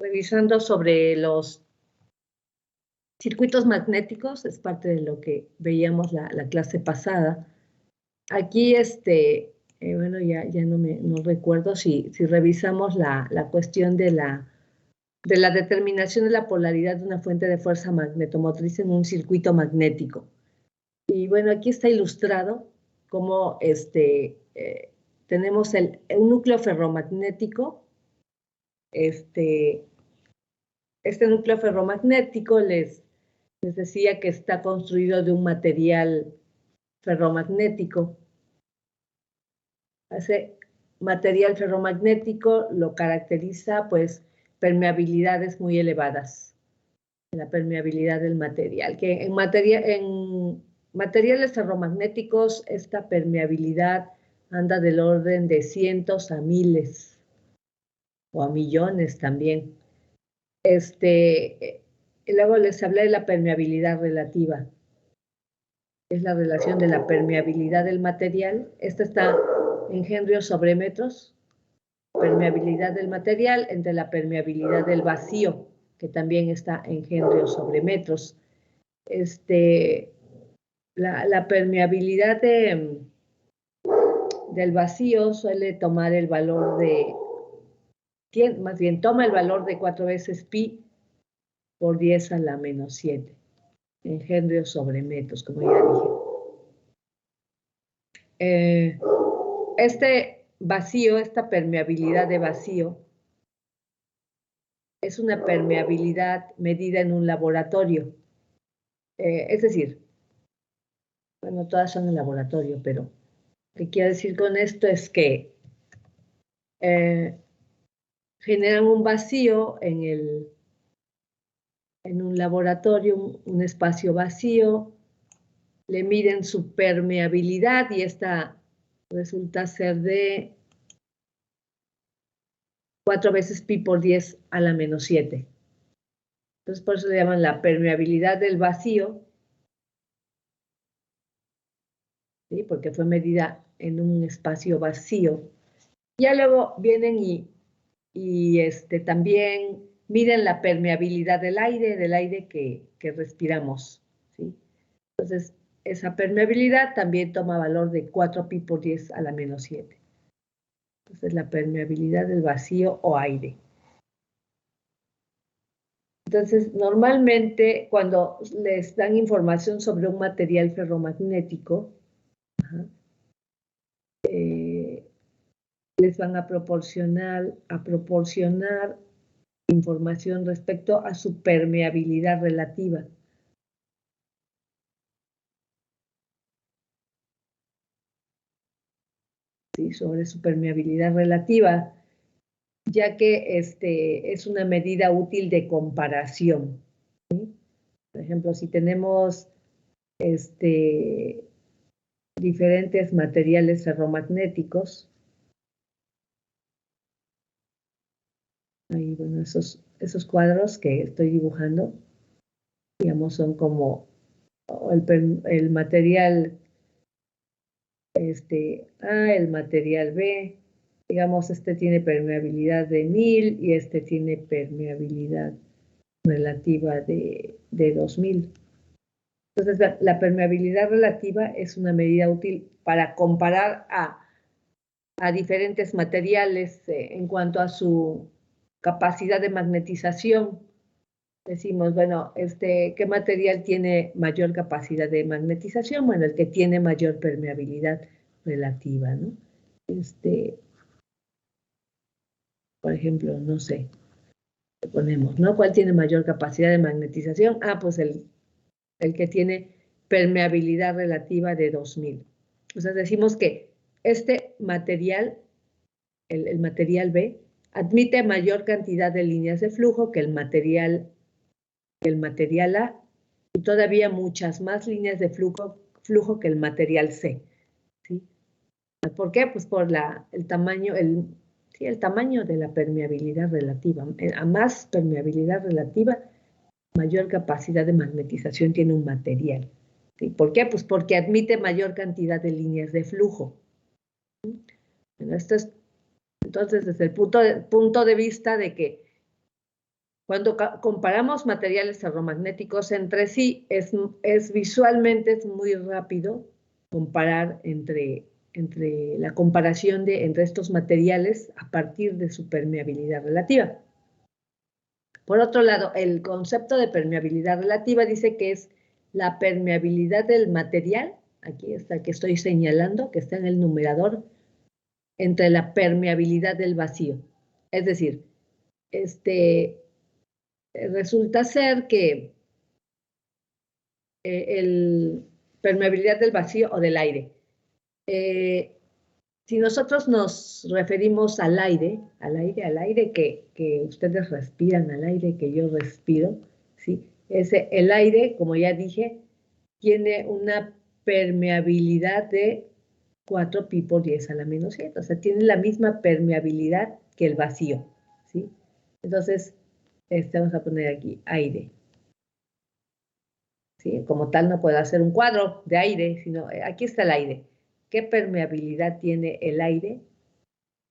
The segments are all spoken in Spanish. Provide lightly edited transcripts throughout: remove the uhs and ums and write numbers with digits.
revisando sobre los circuitos magnéticos, es parte de lo que veíamos la clase pasada. Aquí, bueno, ya no recuerdo si revisamos la cuestión de la determinación de la polaridad de una fuente de fuerza magnetomotriz en un circuito magnético. Y bueno, aquí está ilustrado cómo tenemos un núcleo ferromagnético. Este núcleo ferromagnético les decía que está construido de un material ferromagnético. Ese material ferromagnético lo caracteriza, pues, permeabilidades muy elevadas, la permeabilidad del material, que en materiales ferromagnéticos esta permeabilidad anda del orden de cientos a miles o a millones también. Y luego les hablé de la permeabilidad relativa. Es la relación de la permeabilidad del material. Esta está en henrios sobre metros. Permeabilidad del material entre la permeabilidad del vacío, que también está en henrios sobre metros. La permeabilidad del vacío suele tomar el valor más bien toma el valor de 4 veces pi por 10 a la menos 7, en henrios sobre metros, como ya dije. Este vacío, esta permeabilidad de vacío, es una permeabilidad medida en un laboratorio. Es decir, bueno, todas son en laboratorio, pero lo que quiero decir con esto es que generan un vacío en un laboratorio, un espacio vacío, le miden su permeabilidad y esta resulta ser de 4 veces pi por 10 a la menos 7. Entonces, por eso le llaman la permeabilidad del vacío, ¿sí? Porque fue medida en un espacio vacío. Ya luego vienen y también miden la permeabilidad del aire que respiramos, ¿sí? Entonces, esa permeabilidad también toma valor de 4 pi por 10 a la menos 7. Entonces, la permeabilidad del vacío o aire. Entonces, normalmente, cuando les dan información sobre un material ferromagnético, les van a proporcionar información respecto a su permeabilidad relativa. ¿Sí? Sobre su permeabilidad relativa, ya que es una medida útil de comparación, ¿sí? Por ejemplo, si tenemos diferentes materiales ferromagnéticos, ahí, bueno, esos cuadros que estoy dibujando, digamos, son como el material A, el material B, digamos, tiene permeabilidad de 1000 y tiene permeabilidad relativa de 2000. Entonces, la permeabilidad relativa es una medida útil para comparar a diferentes materiales en cuanto a su capacidad de magnetización. Decimos, bueno, ¿qué material tiene mayor capacidad de magnetización? Bueno, el que tiene mayor permeabilidad relativa, ¿no? Por ejemplo, no sé, le ponemos, ¿no? ¿Cuál tiene mayor capacidad de magnetización? Ah, pues el que tiene permeabilidad relativa de 2000. O sea, decimos que este material, el material B, admite mayor cantidad de líneas de flujo que el material A y todavía muchas más líneas de flujo que el material C, ¿sí? ¿Por qué? Pues por el tamaño de la permeabilidad relativa. A más permeabilidad relativa, mayor capacidad de magnetización tiene un material. ¿Sí? ¿Por qué? Pues porque admite mayor cantidad de líneas de flujo. Bueno, esto es, entonces, desde el punto de vista de que Cuando comparamos materiales ferromagnéticos entre sí, visualmente es muy rápido comparar entre la comparación entre estos materiales a partir de su permeabilidad relativa. Por otro lado, el concepto de permeabilidad relativa dice que es la permeabilidad del material, aquí está que estoy señalando, que está en el numerador, entre la permeabilidad del vacío. Es decir, resulta ser que el permeabilidad del vacío o del aire. Si nosotros nos referimos al aire que ustedes respiran, al aire que yo respiro, ¿sí? El aire, como ya dije, tiene una permeabilidad de 4 pi por 10 a la menos 7, o sea, tiene la misma permeabilidad que el vacío, ¿sí? Entonces, vamos a poner aquí aire. ¿Sí? Como tal no puedo hacer un cuadro de aire, sino aquí está el aire. ¿Qué permeabilidad tiene el aire?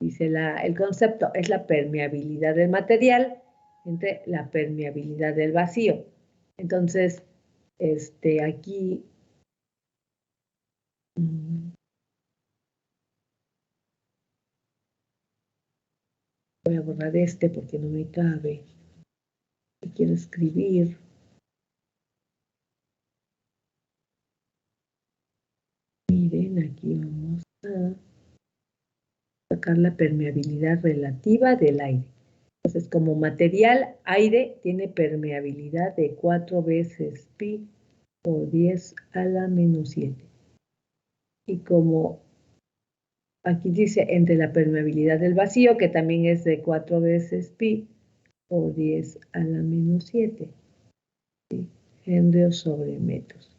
Dice el concepto es la permeabilidad del material entre la permeabilidad del vacío. Entonces, aquí voy a borrar porque no me cabe. Quiero escribir. Miren, aquí vamos a sacar la permeabilidad relativa del aire. Entonces, como material, aire tiene permeabilidad de 4 veces pi por 10 a la menos 7. Y como aquí dice entre la permeabilidad del vacío, que también es de 4 veces pi por 10 a la menos 7. ¿Sí? Henrios sobre metros.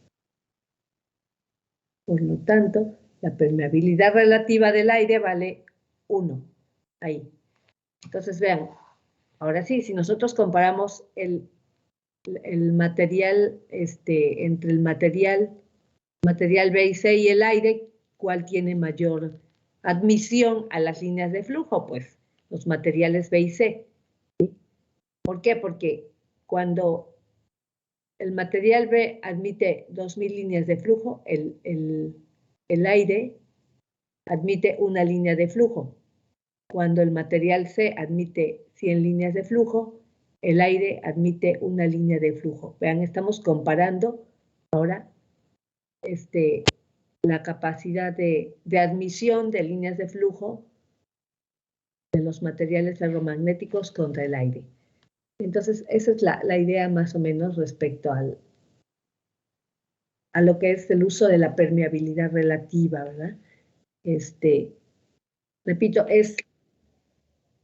Por lo tanto, la permeabilidad relativa del aire vale 1. Ahí. Entonces, vean, ahora sí, si nosotros comparamos el material, entre el material B y C y el aire, ¿cuál tiene mayor admisión a las líneas de flujo? Pues los materiales B y C. ¿Sí? ¿Por qué? Porque cuando el material B admite 2000 líneas de flujo, el aire admite una línea de flujo. Cuando el material C admite 100 líneas de flujo, el aire admite una línea de flujo. Vean, estamos comparando ahora la capacidad de admisión de líneas de flujo de los materiales ferromagnéticos contra el aire. Entonces, esa es la idea más o menos respecto a lo que es el uso de la permeabilidad relativa, ¿verdad? Repito,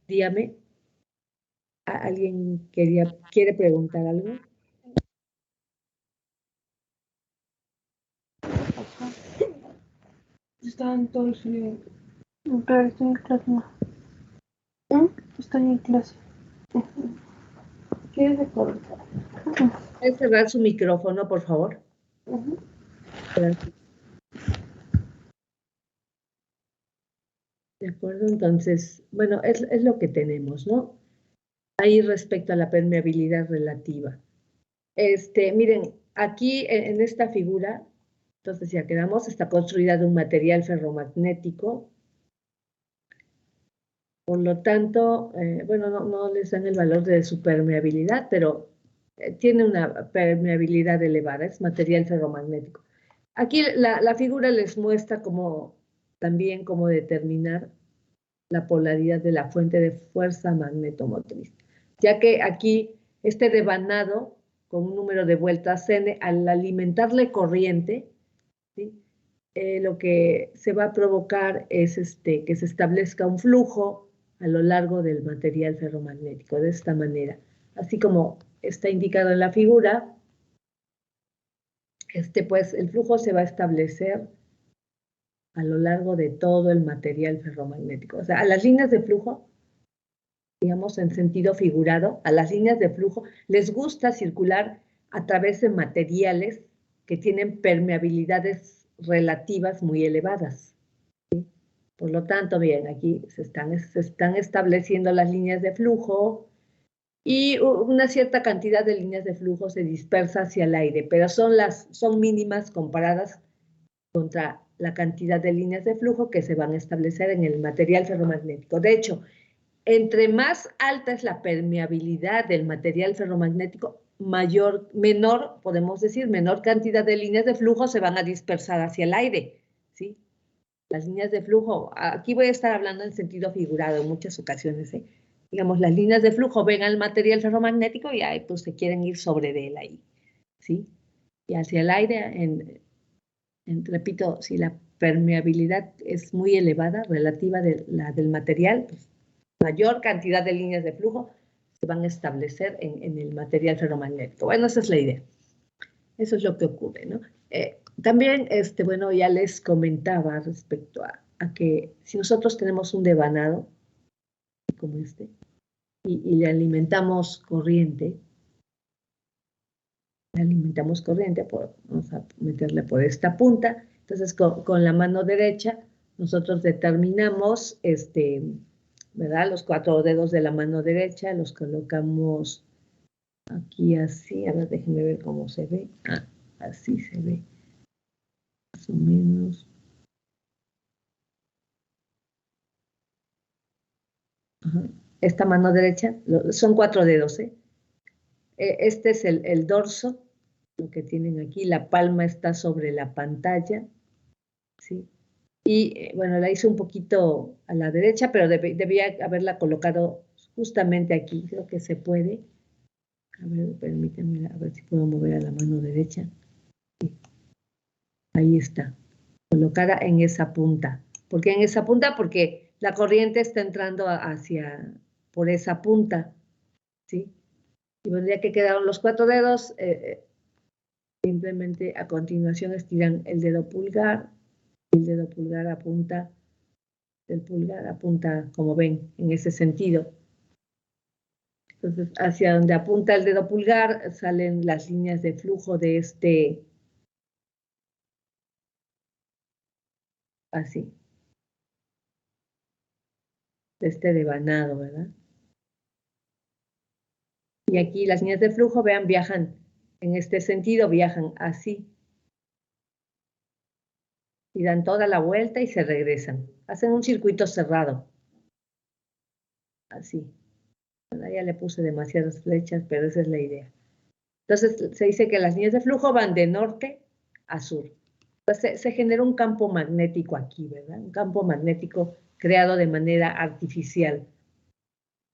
dígame, ¿alguien quiere preguntar algo? Está en todo el frío. Pero estoy en clase, no. Estoy en clase. ¿Quieres recordar? ¿Puede cerrar su micrófono, por favor? Gracias. De acuerdo, entonces, bueno, es lo que tenemos, ¿no? Ahí respecto a la permeabilidad relativa. Miren, aquí en esta figura, entonces ya quedamos, está construida de un material ferromagnético. Por lo tanto, bueno, no les dan el valor de su permeabilidad, pero tiene una permeabilidad elevada, es material ferromagnético. Aquí la figura les muestra también cómo determinar la polaridad de la fuente de fuerza magnetomotriz, ya que aquí este devanado con un número de vueltas n, al alimentarle corriente, ¿sí? Lo que se va a provocar es que se establezca un flujo a lo largo del material ferromagnético, de esta manera. Así como está indicado en la figura, pues el flujo se va a establecer a lo largo de todo el material ferromagnético. O sea, a las líneas de flujo, digamos en sentido figurado, a las líneas de flujo les gusta circular a través de materiales que tienen permeabilidades relativas muy elevadas. ¿Sí? Por lo tanto, bien, aquí se están estableciendo las líneas de flujo y una cierta cantidad de líneas de flujo se dispersa hacia el aire, pero son mínimas comparadas contra la cantidad de líneas de flujo que se van a establecer en el material ferromagnético. De hecho, entre más alta es la permeabilidad del material ferromagnético, menor, podemos decir, menor cantidad de líneas de flujo se van a dispersar hacia el aire, ¿sí? Las líneas de flujo, aquí voy a estar hablando en sentido figurado en muchas ocasiones, ¿eh? Digamos, las líneas de flujo ven al material ferromagnético y ahí, pues se quieren ir sobre de él ahí, ¿sí? Y hacia el aire, repito, si la permeabilidad es muy elevada, relativa de la del material, pues mayor cantidad de líneas de flujo se van a establecer en el material ferromagnético. Bueno, esa es la idea. Eso es lo que ocurre, ¿no? También, bueno, ya les comentaba respecto a que si nosotros tenemos un devanado, como este, y le alimentamos corriente, vamos a meterle por esta punta, entonces con la mano derecha nosotros determinamos, ¿verdad? Los 4 dedos de la mano derecha los colocamos aquí así, a ver, déjenme ver cómo se ve, así se ve, más o menos. Ajá. Esta mano derecha, son 4 dedos, ¿eh? Este es el dorso, lo que tienen aquí, la palma está sobre la pantalla, ¿sí? Y bueno, la hice un poquito a la derecha, pero debía haberla colocado justamente aquí, creo que se puede. A ver, permítanme, a ver si puedo mover a la mano derecha. Sí. Ahí está, colocada en esa punta. ¿Por qué en esa punta? Porque la corriente está entrando por esa punta, ¿sí? Y bueno, ya que quedaron los 4 dedos, simplemente a continuación estiran el dedo pulgar, el dedo pulgar apunta, el pulgar apunta, como ven, en ese sentido. Entonces, hacia donde apunta el dedo pulgar salen las líneas de flujo de así, de este devanado, ¿verdad? Y aquí las líneas de flujo, vean, viajan en este sentido, viajan así. Y dan toda la vuelta y se regresan. Hacen un circuito cerrado. Así. Bueno, ya le puse demasiadas flechas, pero esa es la idea. Entonces, se dice que las líneas de flujo van de norte a sur. Entonces, se genera un campo magnético aquí, ¿verdad? Un campo magnético creado de manera artificial.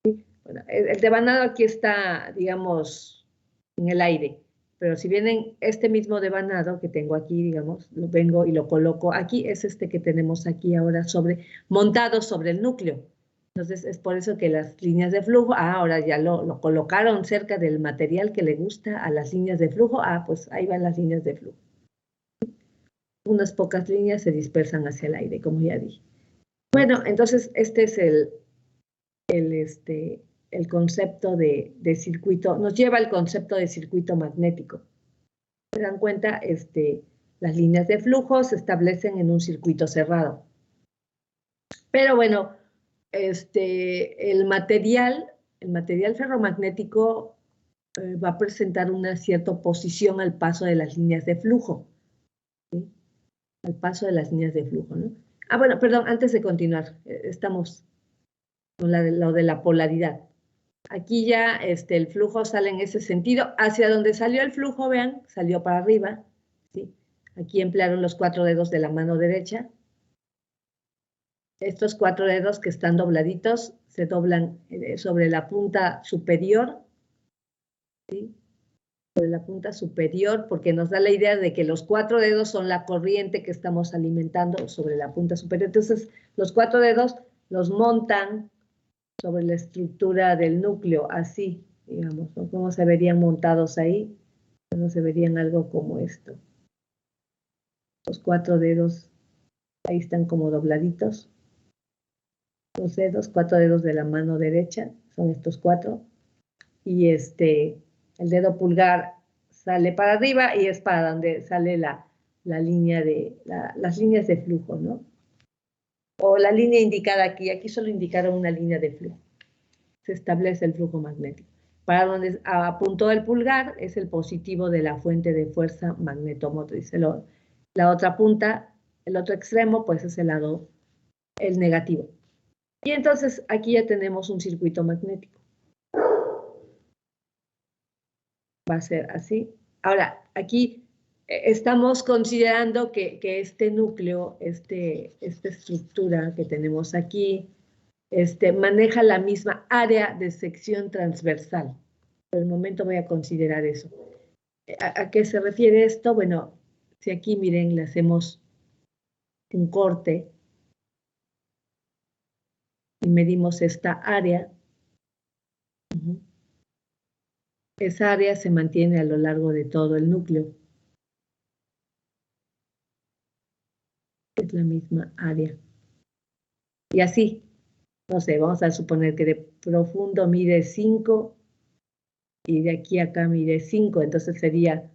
¿Sí? Bueno, el devanado aquí está, digamos, en el aire. Pero si vienen este mismo devanado que tengo aquí, digamos, lo vengo y lo coloco aquí, es este que tenemos aquí ahora montado sobre el núcleo. Entonces, es por eso que las líneas de flujo, ahora ya lo colocaron cerca del material que le gusta a las líneas de flujo, pues ahí van las líneas de flujo. Unas pocas líneas se dispersan hacia el aire, como ya dije. Bueno, entonces este es el concepto de circuito, nos lleva al concepto de circuito magnético. Se dan cuenta, las líneas de flujo se establecen en un circuito cerrado. Pero bueno, el material ferromagnético va a presentar una cierta oposición al paso de las líneas de flujo. ¿Sí? Al paso de las líneas de flujo, ¿no? Bueno, perdón, antes de continuar, estamos con lo de la polaridad. Aquí ya el flujo sale en ese sentido. Hacia donde salió el flujo, vean, salió para arriba. ¿Sí? Aquí emplearon los 4 dedos de la mano derecha. Estos 4 dedos que están dobladitos se doblan sobre la punta superior. ¿Sí? Sobre la punta superior, porque nos da la idea de que los 4 dedos son la corriente que estamos alimentando sobre la punta superior. Entonces, los 4 dedos los montan sobre la estructura del núcleo, así, digamos, ¿no? ¿Cómo se verían montados ahí? No se verían algo como esto. Los 4 dedos, ahí están como dobladitos. Los dedos, 4 dedos de la mano derecha, son estos 4. Y el dedo pulgar sale para arriba y es para donde sale las líneas de flujo, ¿no? O la línea indicada aquí solo indicaron una línea de flujo. Se establece el flujo magnético. para donde apuntó el pulgar es el positivo de la fuente de fuerza magnetomotriz. La otra punta, el otro extremo, pues es el lado, el negativo. Y entonces aquí ya tenemos un circuito magnético. Va a ser así. Ahora, aquí estamos considerando que este núcleo, esta estructura que tenemos aquí, maneja la misma área de sección transversal. Por el momento voy a considerar eso. ¿A qué se refiere esto? Bueno, si aquí miren, le hacemos un corte y medimos esta área. Esa área se mantiene a lo largo de todo el núcleo. Es la misma área. Y así, no sé, vamos a suponer que de profundo mide 5 y de aquí a acá mide 5, entonces sería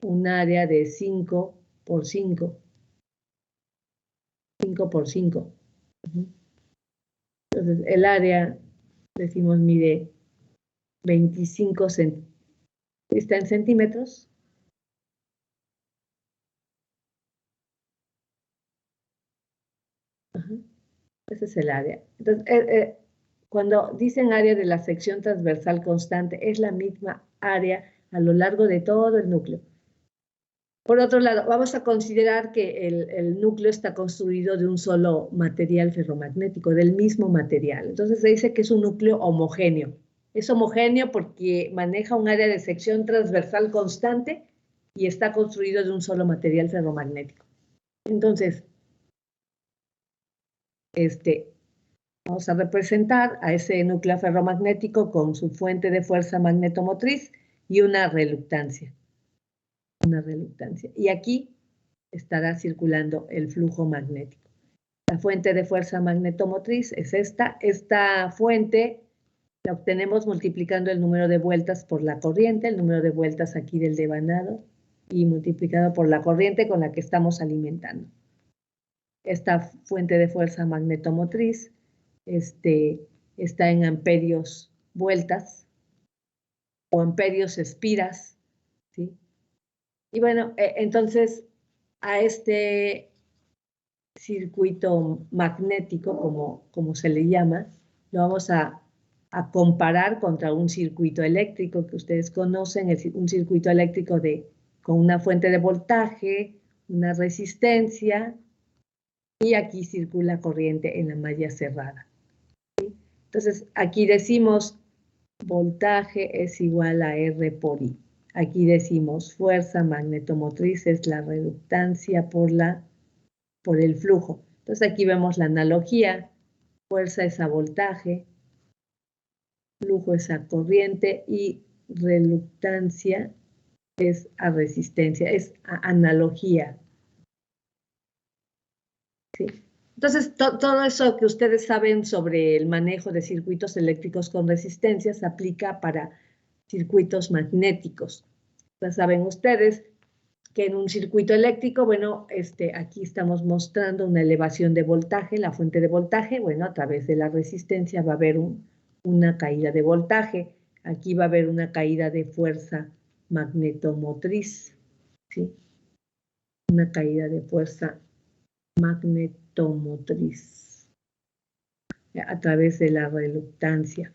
un área de 5 por 5. 5 por 5. Entonces el área, decimos, mide 25 centímetros. ¿Está en centímetros? Ajá. Ese es el área. Entonces, cuando dicen área de la sección transversal constante, es la misma área a lo largo de todo el núcleo. Por otro lado, vamos a considerar que el núcleo está construido de un solo material ferromagnético, del mismo material. Entonces se dice que es un núcleo homogéneo. Es homogéneo porque maneja un área de sección transversal constante y está construido de un solo material ferromagnético. Entonces, vamos a representar a ese núcleo ferromagnético con su fuente de fuerza magnetomotriz y una reluctancia. Una reluctancia. Y aquí estará circulando el flujo magnético. La fuente de fuerza magnetomotriz es esta. Esta fuente la obtenemos multiplicando el número de vueltas por la corriente, el número de vueltas aquí del devanado, y multiplicado por la corriente con la que estamos alimentando. Esta fuente de fuerza magnetomotriz está en amperios vueltas o amperios espiras, ¿sí? Y bueno, entonces a este circuito magnético, como se le llama, lo vamos a comparar contra un circuito eléctrico que ustedes conocen, un circuito eléctrico con una fuente de voltaje, una resistencia, y aquí circula corriente en la malla cerrada. ¿Sí? Entonces, aquí decimos voltaje es igual a R por I. Aquí decimos fuerza magnetomotriz es la reluctancia por el flujo. Entonces aquí vemos la analogía, fuerza es a voltaje, flujo es a corriente y reluctancia es a resistencia, es a analogía. ¿Sí? Entonces, todo eso que ustedes saben sobre el manejo de circuitos eléctricos con resistencia se aplica para circuitos magnéticos. Ya saben ustedes que en un circuito eléctrico, bueno, aquí estamos mostrando una elevación de voltaje, la fuente de voltaje, bueno, a través de la resistencia va a haber una caída de voltaje, aquí va a haber una caída de fuerza magnetomotriz, ¿sí? Una caída de fuerza magnetomotriz a través de la reluctancia.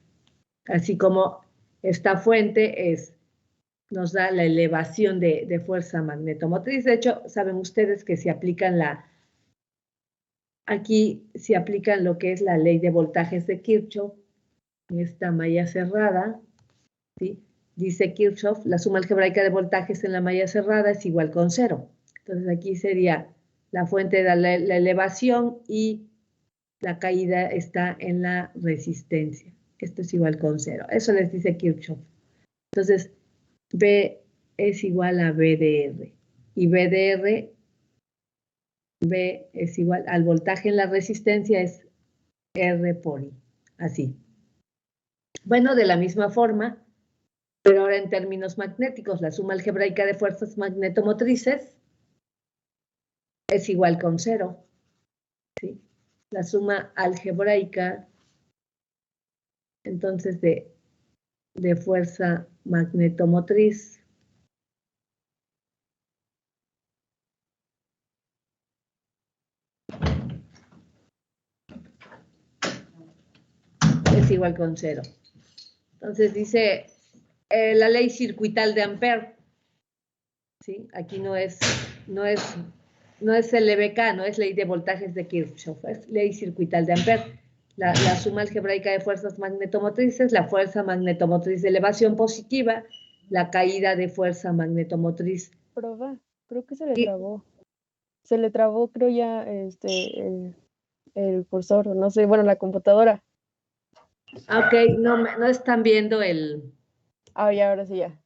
Así como esta fuente nos da la elevación de fuerza magnetomotriz. De hecho, saben ustedes que se aplican aquí se aplican lo que es la ley de voltajes de Kirchhoff, en esta malla cerrada, ¿sí? Dice Kirchhoff, la suma algebraica de voltajes en la malla cerrada es igual con 0. Entonces aquí sería la fuente de la elevación y la caída está en la resistencia. Esto es igual con 0. Eso les dice Kirchhoff. Entonces, B es igual a B de R. Y B de R, B es igual al voltaje en la resistencia, es R por I. Así. Bueno, de la misma forma, pero ahora en términos magnéticos, la suma algebraica de fuerzas magnetomotrices es igual con 0. ¿Sí? La suma algebraica, entonces, de de fuerza magnetomotriz. Es igual con 0. Entonces dice la ley circuital de Ampère. ¿Sí? Aquí no es LBK, no es ley de voltajes de Kirchhoff, es ley circuital de Ampère. La suma algebraica de fuerzas magnetomotrices, la fuerza magnetomotriz de elevación positiva, la caída de fuerza magnetomotriz. Proba, creo que se le trabó. Se le trabó, creo ya, el cursor, no sé, bueno, la computadora. Ok, no están viendo el... Ah, ya, ahora sí, ya.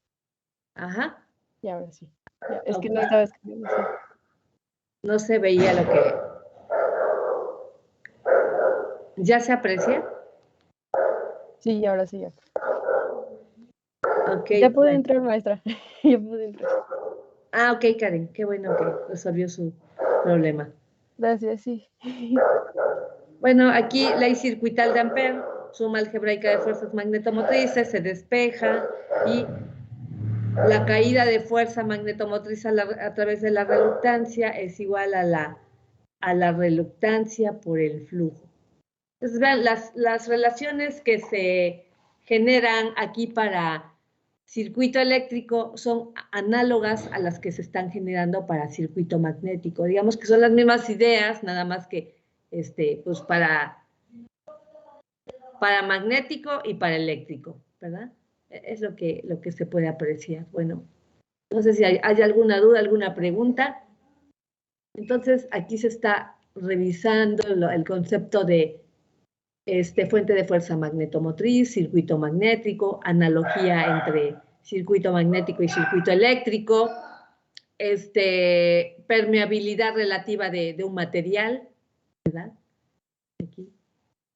Ajá. Ya, ahora sí. Ya, es que Ok. no estaba escribiendo así. No se veía lo que... ¿Ya se aprecia? Sí, ahora sí, ya. Ok. Ya pude entrar, maestra. Ya pude entrar. Ah, ok, Karen, qué bueno que resolvió su problema. Gracias, sí. Bueno, aquí ley circuital de Ampère, suma algebraica de fuerzas magnetomotrices, se despeja y la caída de fuerza magnetomotriz a través de la reluctancia es igual a la reluctancia por el flujo. Entonces, vean, las relaciones que se generan aquí para circuito eléctrico son análogas a las que se están generando para circuito magnético. Digamos que son las mismas ideas, nada más que pues para magnético y para eléctrico, ¿verdad? Es lo que se puede apreciar. Bueno, no sé si hay alguna duda, alguna pregunta. Entonces, aquí se está revisando el concepto de fuente de fuerza magnetomotriz, circuito magnético, analogía entre circuito magnético y circuito eléctrico, permeabilidad relativa de un material, ¿verdad? Aquí.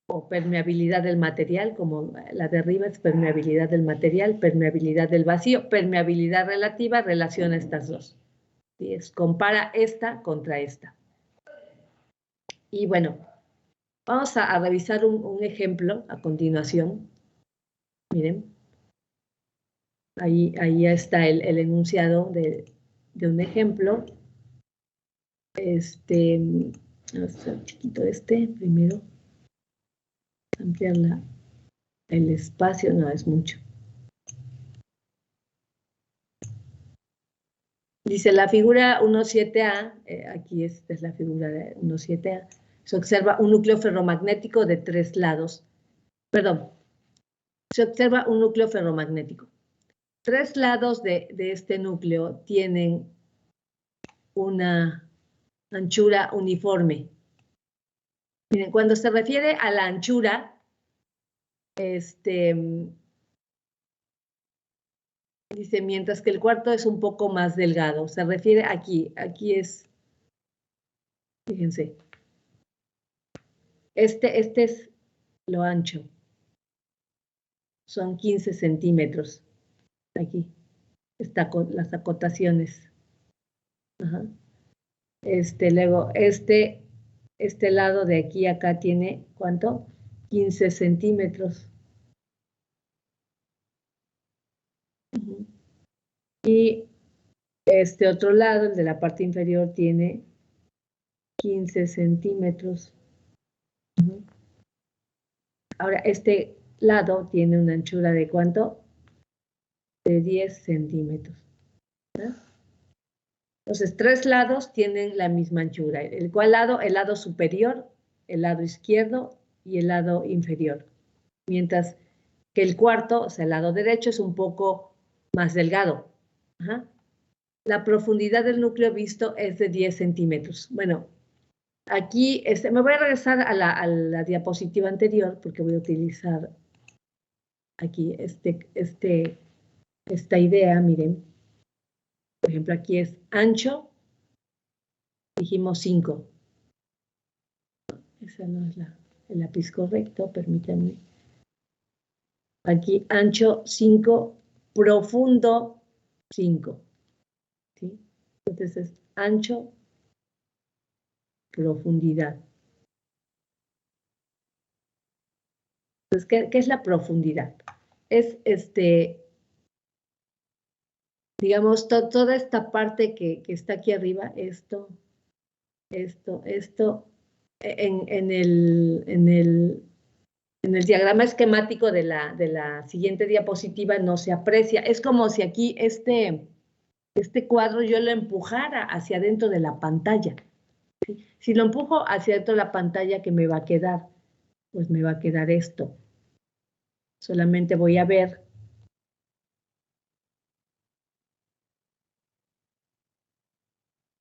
O permeabilidad del material, como la de arriba es permeabilidad del material, permeabilidad del vacío, permeabilidad relativa, relaciona estas dos. ¿Sí? Compara esta contra esta. Y bueno, vamos a revisar un ejemplo a continuación. Miren, ahí ya está el enunciado de un ejemplo. Vamos a hacer chiquito primero. Ampliar el espacio, no es mucho. Dice la figura 1.7a, aquí esta es la figura de 1.7a, se observa un núcleo ferromagnético de 3 lados. Perdón, se observa un núcleo ferromagnético. 3 lados de este núcleo tienen una anchura uniforme. Miren, cuando se refiere a la anchura, dice, mientras que el cuarto es un poco más delgado. Se refiere aquí es, fíjense, este es lo ancho. Son 15 centímetros. Aquí está con las acotaciones. Ajá. Luego, este lado de aquí a acá tiene, ¿cuánto? 15 centímetros. Uh-huh. Y este otro lado, el de la parte inferior, tiene 15 centímetros. Uh-huh. Ahora, este lado tiene una anchura de ¿cuánto? De 10 centímetros. ¿Verdad? Entonces, 3 lados tienen la misma anchura. ¿El cual lado? El lado superior, el lado izquierdo y el lado inferior. Mientras que el cuarto, o sea, el lado derecho, es un poco más delgado. Ajá. La profundidad del núcleo visto es de 10 centímetros. Bueno, aquí me voy a regresar a la diapositiva anterior porque voy a utilizar aquí esta idea, miren. Por ejemplo, aquí es ancho, dijimos 5. Esa no es el lápiz correcto, permítanme. Aquí ancho 5, profundo 5. ¿Sí? Entonces es ancho, profundidad. Entonces, ¿qué es la profundidad? es digamos, toda esta parte que está aquí arriba, esto, en el diagrama esquemático de la siguiente diapositiva no se aprecia. Es como si aquí este cuadro yo lo empujara hacia adentro de la pantalla. ¿Sí? Si lo empujo hacia adentro de la pantalla, ¿qué me va a quedar? Pues me va a quedar esto. Solamente voy a ver.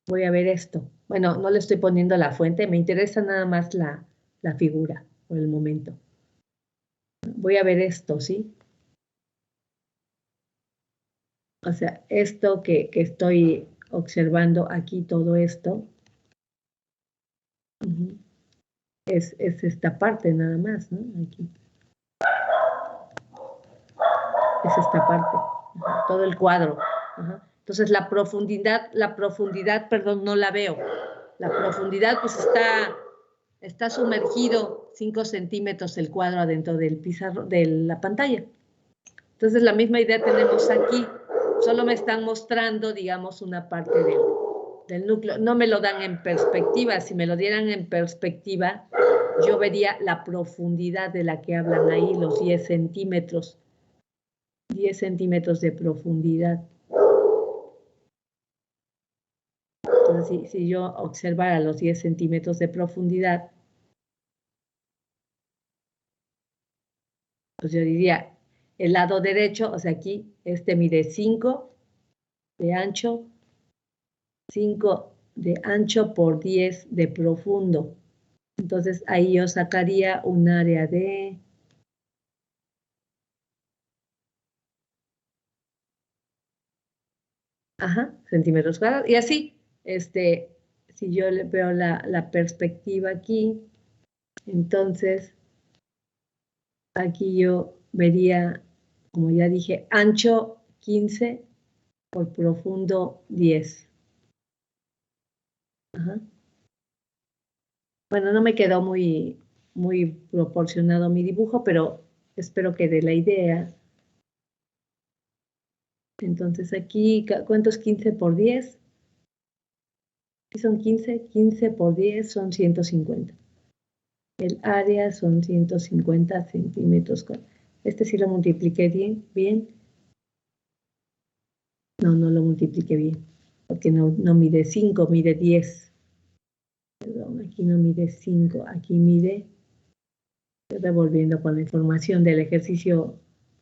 Voy a ver esto. Bueno, no le estoy poniendo la fuente, me interesa nada más la figura por el momento. Voy a ver esto, ¿sí? O sea, esto que estoy observando aquí, todo esto, es esta parte nada más, ¿no? Aquí. Es esta parte, todo el cuadro. Entonces la profundidad, perdón, no la veo. La profundidad pues está sumergido 5 centímetros el cuadro adentro del pizarro, de la pantalla. Entonces la misma idea tenemos aquí, solo me están mostrando, digamos, una parte del núcleo. No me lo dan en perspectiva. Si me lo dieran en perspectiva, yo vería la profundidad de la que hablan ahí, los 10 centímetros. 10 centímetros de profundidad. Entonces, si yo observara los 10 centímetros de profundidad, pues yo diría, el lado derecho, o sea, aquí, mide 5 de ancho, 5 de ancho por 10 de profundo. Entonces, ahí yo sacaría un área de... centímetros cuadrados. Y así, si yo le veo la perspectiva aquí, entonces, aquí yo vería, como ya dije, ancho 15 por profundo 10. Bueno, no me quedó muy proporcionado mi dibujo, pero espero que dé la idea. Entonces aquí, ¿cuánto es 15 por 10? ¿Qué son 15? 15 por 10 son 150. El área son 150 centímetros. Sí lo multipliqué bien. No lo multipliqué bien, porque no mide 5, mide 10. Perdón, aquí no mide 5, aquí mide, estoy revolviendo con la información del ejercicio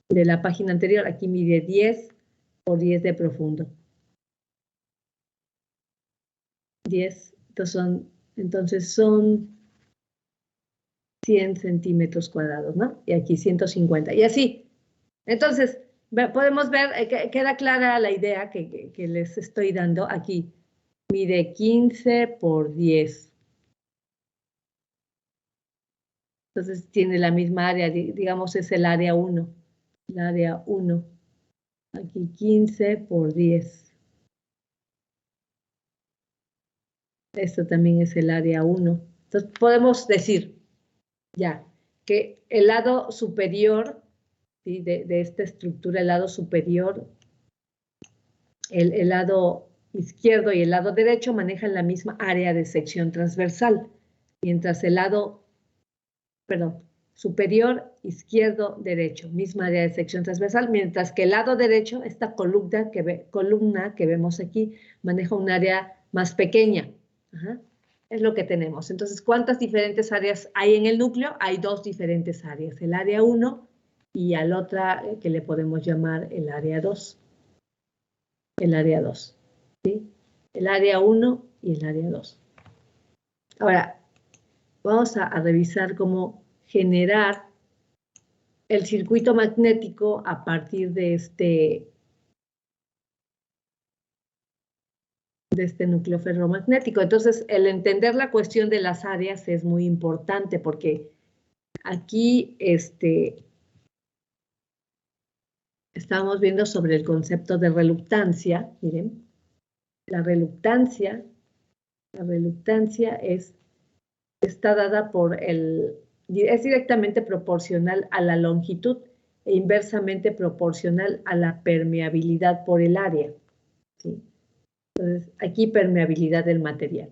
de la página anterior, aquí mide 10 por 10 de profundo. 10, entonces son 100 centímetros cuadrados, ¿no? Y aquí 150, y así. Entonces, podemos ver, queda clara la idea que les estoy dando aquí. Mide 15 por 10. Entonces tiene la misma área, digamos es el área 1. El área 1. Aquí 15 por 10. Esto también es el área 1. Entonces podemos decir ya que el lado superior, ¿sí? de esta estructura, el lado superior, el lado izquierdo y el lado derecho manejan la misma área de sección transversal, mientras el lado, superior, izquierdo, derecho, misma área de sección transversal, mientras que el lado derecho, esta columna que vemos aquí, maneja un área más pequeña. Es lo que tenemos. Entonces, ¿cuántas diferentes áreas hay en el núcleo? Hay 2 diferentes áreas, el área 1 y al otra que le podemos llamar el área 2. El área 2, ¿sí? El área 1 y el área 2. Ahora, vamos a revisar cómo generar el circuito magnético a partir de este núcleo ferromagnético. Entonces, el entender la cuestión de las áreas es muy importante porque aquí estamos viendo sobre el concepto de reluctancia. Miren, la reluctancia está dada es directamente proporcional a la longitud e inversamente proporcional a la permeabilidad por el área. ¿Sí? Entonces, aquí permeabilidad del material.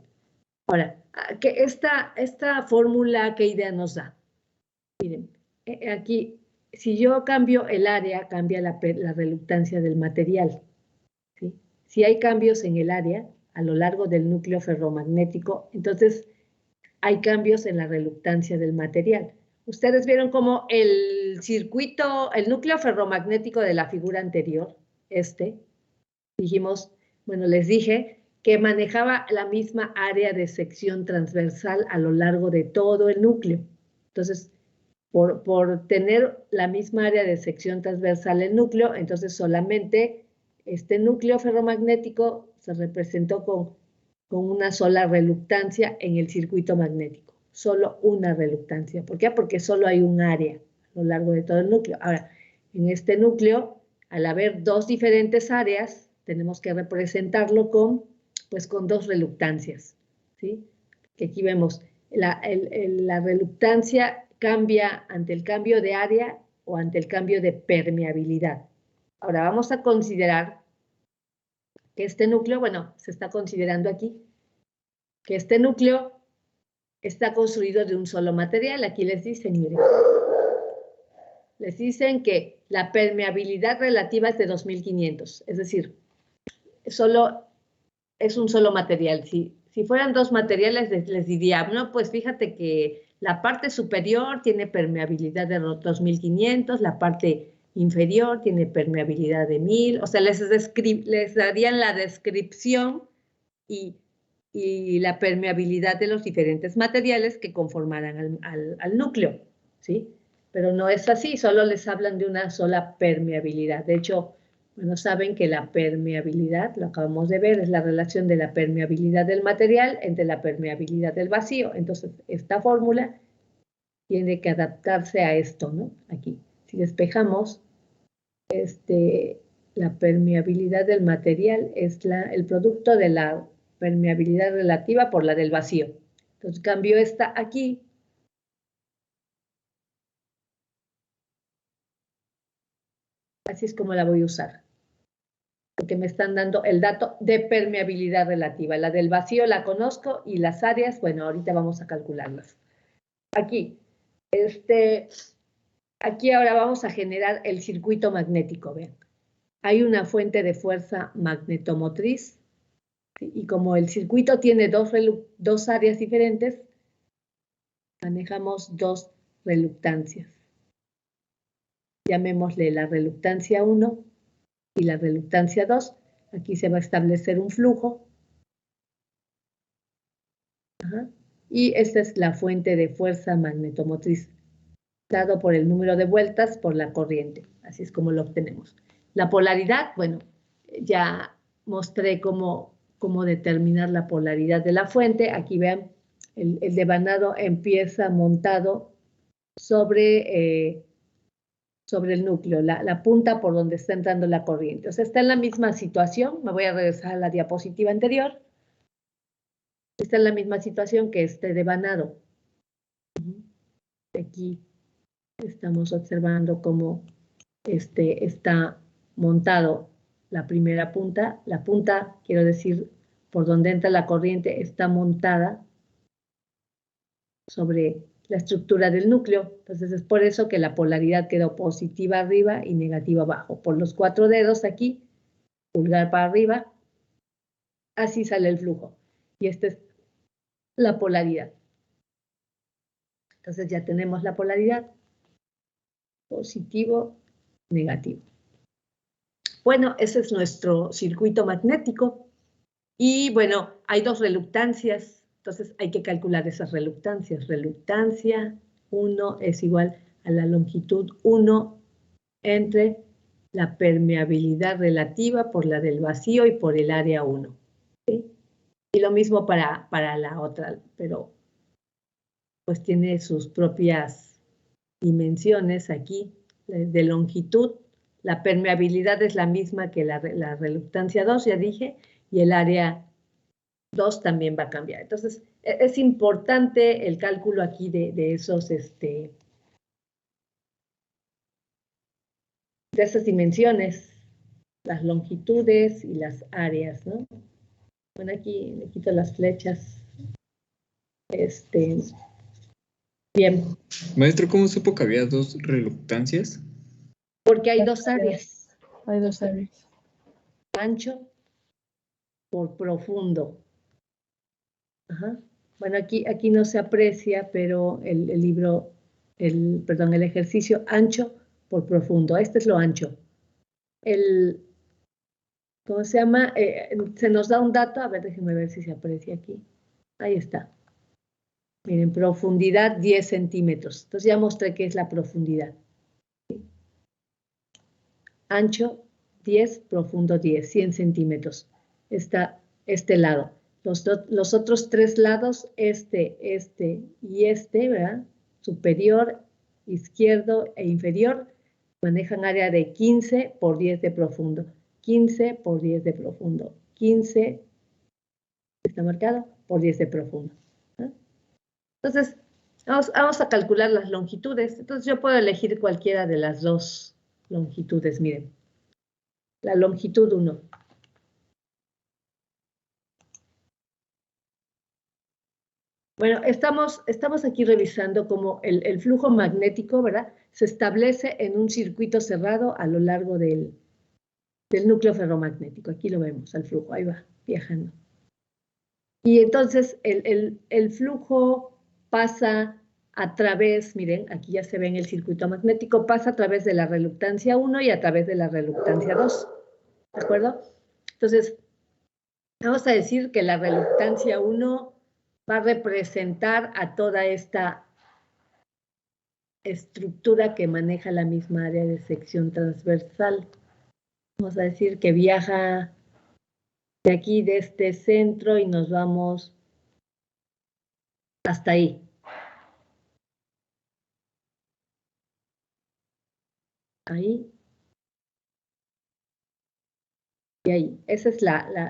Ahora, esta fórmula, ¿qué idea nos da? Miren, aquí, si yo cambio el área, cambia la reluctancia del material. ¿Sí? Si hay cambios en el área a lo largo del núcleo ferromagnético, entonces hay cambios en la reluctancia del material. Ustedes vieron cómo el circuito, el núcleo ferromagnético de la figura anterior, dijimos, bueno, les dije que manejaba la misma área de sección transversal a lo largo de todo el núcleo. Entonces, por tener la misma área de sección transversal el núcleo, entonces solamente este núcleo ferromagnético se representó con una sola reluctancia en el circuito magnético. Solo una reluctancia. ¿Por qué? Porque solo hay un área a lo largo de todo el núcleo. Ahora, en este núcleo, al haber dos diferentes áreas, tenemos que representarlo con dos reluctancias. ¿Sí? Que aquí vemos la reluctancia cambia ante el cambio de área o ante el cambio de permeabilidad. Ahora vamos a considerar que este núcleo, bueno, se está considerando aquí, que este núcleo está construido de un solo material. Aquí les dicen, miren, les dicen que la permeabilidad relativa es de 2500, es decir, solo es un solo material. Si fueran dos materiales, les diría, no, pues fíjate que la parte superior tiene permeabilidad de 2500, la parte inferior tiene permeabilidad de 1000, o sea, les darían la descripción y la permeabilidad de los diferentes materiales que conformarán al núcleo, ¿sí? Pero no es así, solo les hablan de una sola permeabilidad. De hecho, bueno, saben que la permeabilidad, lo acabamos de ver, es la relación de la permeabilidad del material entre la permeabilidad del vacío. Entonces, esta fórmula tiene que adaptarse a esto, ¿no? Aquí, si despejamos, la permeabilidad del material es el producto de la permeabilidad relativa por la del vacío. Entonces, cambio esta aquí. Así es como la voy a usar. Porque me están dando el dato de permeabilidad relativa. La del vacío la conozco y las áreas, bueno, ahorita vamos a calcularlas. Aquí, aquí ahora vamos a generar el circuito magnético, vean. Hay una fuente de fuerza magnetomotriz y como el circuito tiene dos áreas diferentes, manejamos dos reluctancias. Llamémosle la reluctancia 1 y la reluctancia 2. Aquí se va a establecer un flujo. Y esta es la fuente de fuerza magnetomotriz, dado por el número de vueltas por la corriente. Así es como lo obtenemos. La polaridad, bueno, ya mostré cómo determinar la polaridad de la fuente. Aquí vean, el devanado empieza montado sobre el núcleo, la punta por donde está entrando la corriente. O sea, está en la misma situación. Me voy a regresar a la diapositiva anterior. Está en la misma situación que este devanado. Aquí estamos observando cómo está montado la primera punta. La punta, quiero decir, por donde entra la corriente, está montada sobre la estructura del núcleo. Entonces es por eso que la polaridad quedó positiva arriba y negativa abajo. Por los 4 dedos aquí, pulgar para arriba, así sale el flujo. Y esta es la polaridad. Entonces ya tenemos la polaridad, positivo, negativo. Bueno, ese es nuestro circuito magnético. Y bueno, hay dos reluctancias, entonces hay que calcular esas reluctancias. Reluctancia 1 es igual a la longitud 1 entre la permeabilidad relativa por la del vacío y por el área 1. ¿Sí? Y lo mismo para la otra, pero pues tiene sus propias dimensiones aquí de longitud. La permeabilidad es la misma que la reluctancia 2, ya dije, y el área 2 también va a cambiar. Entonces, es importante el cálculo aquí de esos, de esas dimensiones, las longitudes y las áreas, ¿no? Bueno, aquí le quito las flechas. Bien. Maestro, ¿cómo supo que había dos reluctancias? Porque hay dos áreas. Hay dos áreas. Ancho por profundo. Ajá. Bueno, aquí no se aprecia, pero el libro, el ejercicio ancho por profundo. Este es lo ancho. ¿Cómo se llama? Se nos da un dato, a ver, déjenme ver si se aprecia aquí. Ahí está. Miren, profundidad 10 centímetros. Entonces ya mostré qué es la profundidad. Ancho 10, profundo 10, 100 centímetros. Está este lado. Los otros tres lados, este y este, ¿verdad? Superior, izquierdo e inferior, manejan área de 15 por 10 de profundo. 15 por 10 de profundo. 15, está marcado, por 10 de profundo. ¿No? Entonces, vamos a calcular las longitudes. Entonces, yo puedo elegir cualquiera de las dos longitudes, miren. La longitud 1. Bueno, estamos aquí revisando cómo el flujo magnético, ¿verdad? Se establece en un circuito cerrado a lo largo del núcleo ferromagnético. Aquí lo vemos, al flujo, ahí va, viajando. Y entonces el flujo pasa a través, miren, aquí ya se ve en el circuito magnético, pasa a través de la reluctancia 1 y a través de la reluctancia 2. ¿De acuerdo? Entonces, vamos a decir que la reluctancia 1 va a representar a toda esta estructura que maneja la misma área de sección transversal. Vamos a decir que viaja de aquí, de este centro, y nos vamos hasta ahí. Ahí. Y ahí. Esa es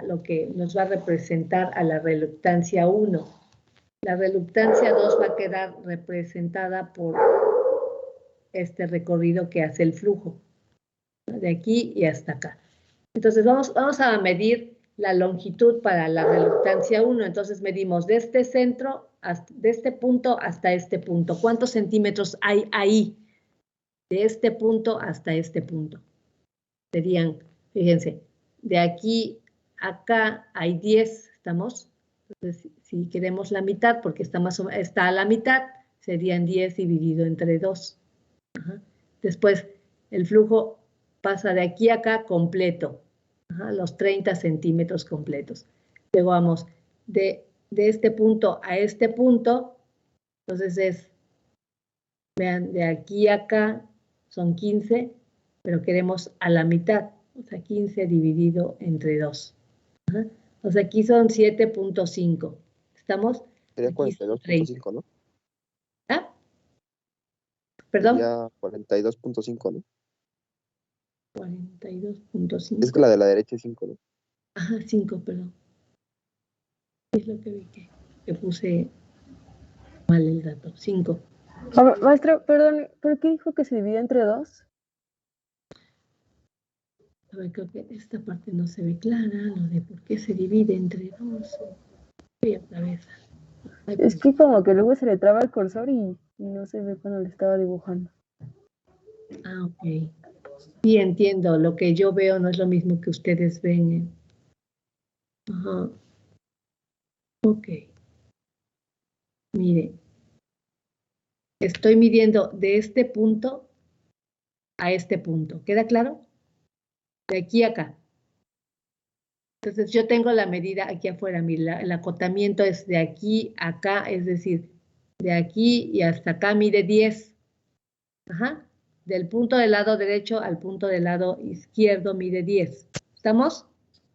lo que nos va a representar a la reluctancia 1. La reluctancia 2 va a quedar representada por este recorrido que hace el flujo, ¿no? De aquí y hasta acá. Entonces vamos a medir la longitud para la reluctancia 1. Entonces medimos de este centro, de este punto hasta este punto. ¿Cuántos centímetros hay ahí? De este punto hasta este punto. Serían, fíjense, de aquí a acá hay 10, ¿estamos? Entonces, si queremos la mitad, porque está a la mitad, serían 10 dividido entre 2. Ajá. Después, el flujo pasa de aquí a acá completo, ajá, los 30 centímetros completos. Luego vamos de este punto a este punto, entonces vean, de aquí a acá son 15, pero queremos a la mitad, o sea, 15 dividido entre 2. Ajá. O sea, aquí son 7.5. ¿Estamos? Sería Aquí son 42.5, ¿no? ¿Ah? ¿Perdón? Sería 42.5, ¿no? 42.5. Es que la de la derecha es 5, ¿no? Ajá, 5, perdón. Es lo que vi que puse mal el dato. 5. Maestro, perdón, ¿por qué dijo que se divide entre 2? A ver, creo que esta parte no se ve clara, lo de por qué se divide entre 2. Voy otra vez. Ay, Es pues, que como que luego se le traba el cursor y no se ve cuando le estaba dibujando. ok. Sí, entiendo. Lo que yo veo no es lo mismo que ustedes ven. Ajá. Ok. Mire. Estoy midiendo de este punto a este punto. ¿Queda claro? De aquí a acá. Entonces yo tengo la medida aquí afuera. Mira, el acotamiento es de aquí a acá, es decir, de aquí y hasta acá mide 10. Ajá. Del punto del lado derecho al punto del lado izquierdo mide 10. ¿Estamos?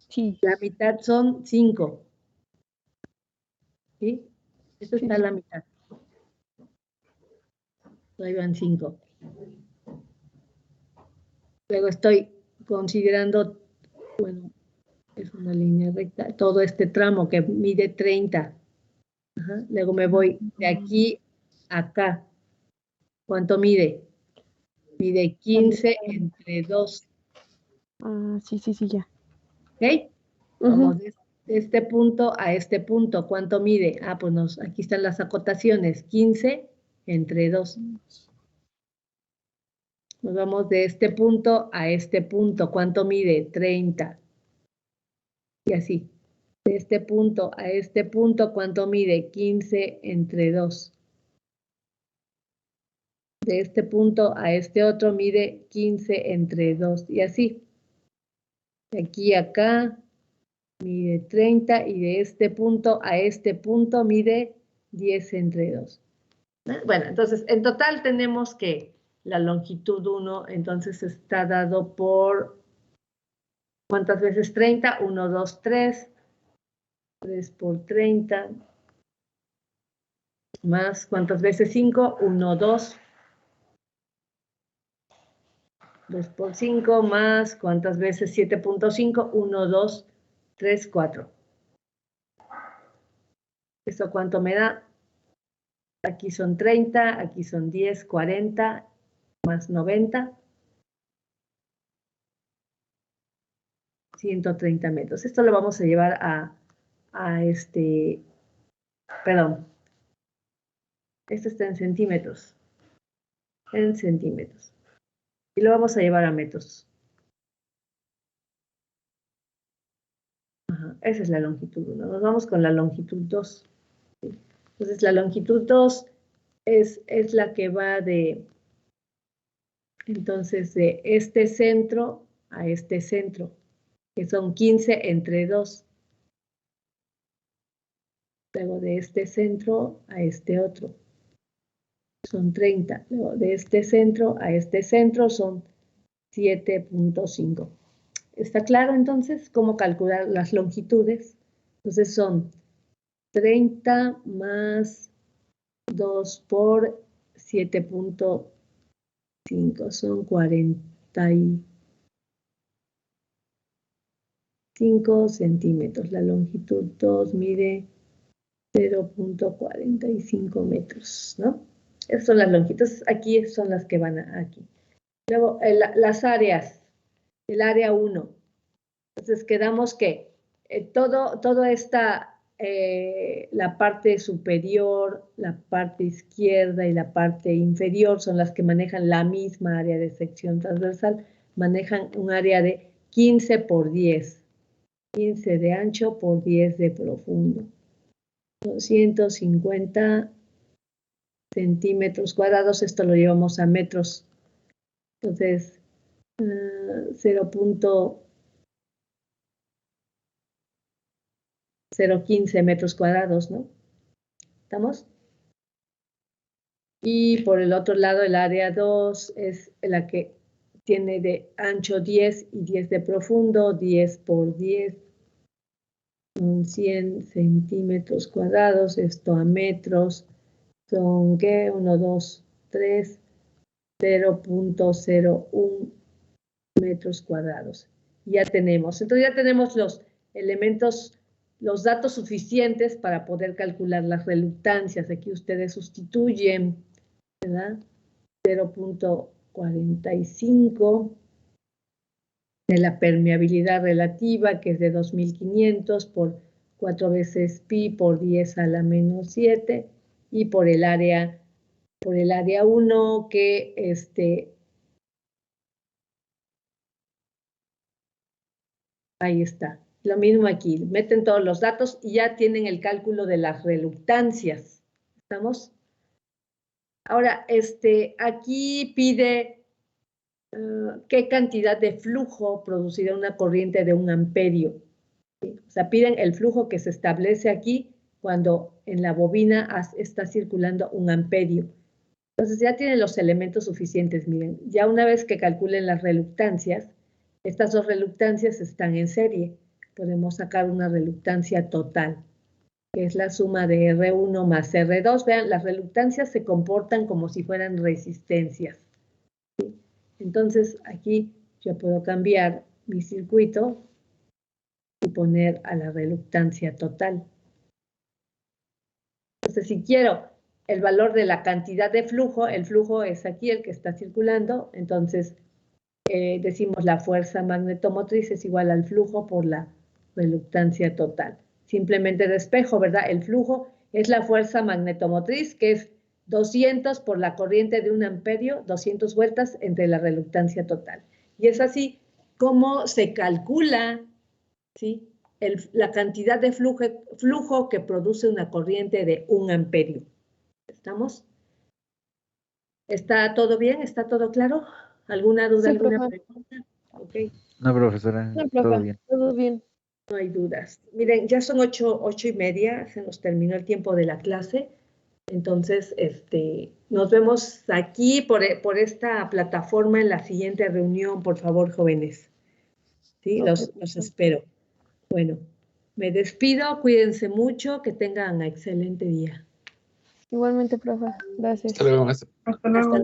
Sí. La mitad son 5. ¿Sí? Esto está a la mitad. Ahí van 5. Luego estoy considerando, bueno, es una línea recta, todo este tramo que mide 30. Ajá. Luego me voy de aquí a acá. ¿Cuánto mide? Mide 15 entre 2. Ah, sí, ya. ¿Ok? Vamos de este punto a este punto. ¿Cuánto mide? Ah, pues aquí están las acotaciones. 15 entre 2. Nos vamos de este punto a este punto. ¿Cuánto mide? 30. Y así. De este punto a este punto, ¿cuánto mide? 15 entre 2. De este punto a este otro mide 15 entre 2. Y así. De aquí a acá mide 30 y de este punto a este punto mide 10 entre 2. Bueno, entonces en total tenemos que la longitud 1 entonces está dado por, ¿cuántas veces 30? 1, 2, 3. 3 por 30. Más, ¿cuántas veces 5? 1, 2. 2 por 5 más, ¿cuántas veces 7.5? 1, 2, 3, 4. ¿Esto cuánto me da? Aquí son 30, aquí son 10, 40, más 90. 130 metros. Esto lo vamos a llevar perdón. Esto está en centímetros. En centímetros. Y lo vamos a llevar a metros. Ajá, esa es la longitud 1. Nos vamos con la longitud 2. Entonces, la longitud 2 es la que va entonces, de este centro a este centro, que son 15 entre 2. Luego de este centro a este otro, son 30. Luego de este centro a este centro son 7.5. ¿Está claro entonces cómo calcular las longitudes? Entonces son 30 más 2 por 7.5, son 45 centímetros. La longitud 2 mide 0.45 metros, ¿no? Esas son las longitudes. Aquí son las que van aquí. Luego, las áreas. El área 1. Entonces, quedamos que todo esta, la parte superior, la parte izquierda y la parte inferior son las que manejan la misma área de sección transversal. Manejan un área de 15 por 10. 15 de ancho por 10 de profundo. 250 centímetros cuadrados. Esto lo llevamos a metros. Entonces, 0.015 metros cuadrados, ¿no? ¿Estamos? Y por el otro lado, el área 2 es la que tiene de ancho 10 y 10 de profundo, 10 por 10, 100 centímetros cuadrados, esto a metros, son, ¿qué? 1, 2, 3, 0.01 metros cuadrados. Ya tenemos, entonces ya tenemos los elementos, los datos suficientes para poder calcular las reluctancias. Aquí ustedes sustituyen, ¿verdad? 0.45 de la permeabilidad relativa, que es de 2500 por 4 veces pi por 10 a la menos 7, y por el área 1, que ahí está. Lo mismo aquí, meten todos los datos y ya tienen el cálculo de las reluctancias. ¿Estamos? Ahora, aquí pide qué cantidad de flujo producirá una corriente de 1 amperio. ¿Sí? O sea, piden el flujo que se establece aquí cuando en la bobina está circulando 1 amperio. Entonces ya tienen los elementos suficientes. Miren, ya una vez que calculen las reluctancias, estas dos reluctancias están en serie. Podemos sacar una reluctancia total, que es la suma de R1 más R2. Vean, las reluctancias se comportan como si fueran resistencias. ¿Sí? Entonces, aquí yo puedo cambiar mi circuito y poner a la reluctancia total. Entonces, si quiero el valor de la cantidad de flujo. El flujo es aquí el que está circulando, entonces decimos la fuerza magnetomotriz es igual al flujo por la reluctancia total. Simplemente despejo, ¿verdad? El flujo es la fuerza magnetomotriz, que es 200 por la corriente de 1 amperio, 200 vueltas entre la reluctancia total. Y es así como se calcula, ¿sí?, la cantidad de flujo que produce una corriente de 1 amperio. ¿Estamos? ¿Está todo bien? ¿Está todo claro? ¿Alguna duda, Sí, alguna profe. pregunta? Ok, No, profesora, No, todo profe, bien. todo bien. no hay dudas. Miren, ya son 8:30, se nos terminó el tiempo de la clase. Entonces, nos vemos aquí por esta plataforma en la siguiente reunión, por favor, jóvenes. ¿Sí? Ok. Los espero. Bueno, me despido, cuídense mucho, que tengan un excelente día. Igualmente, profe. Gracias. Hasta luego, maestra. Hasta luego.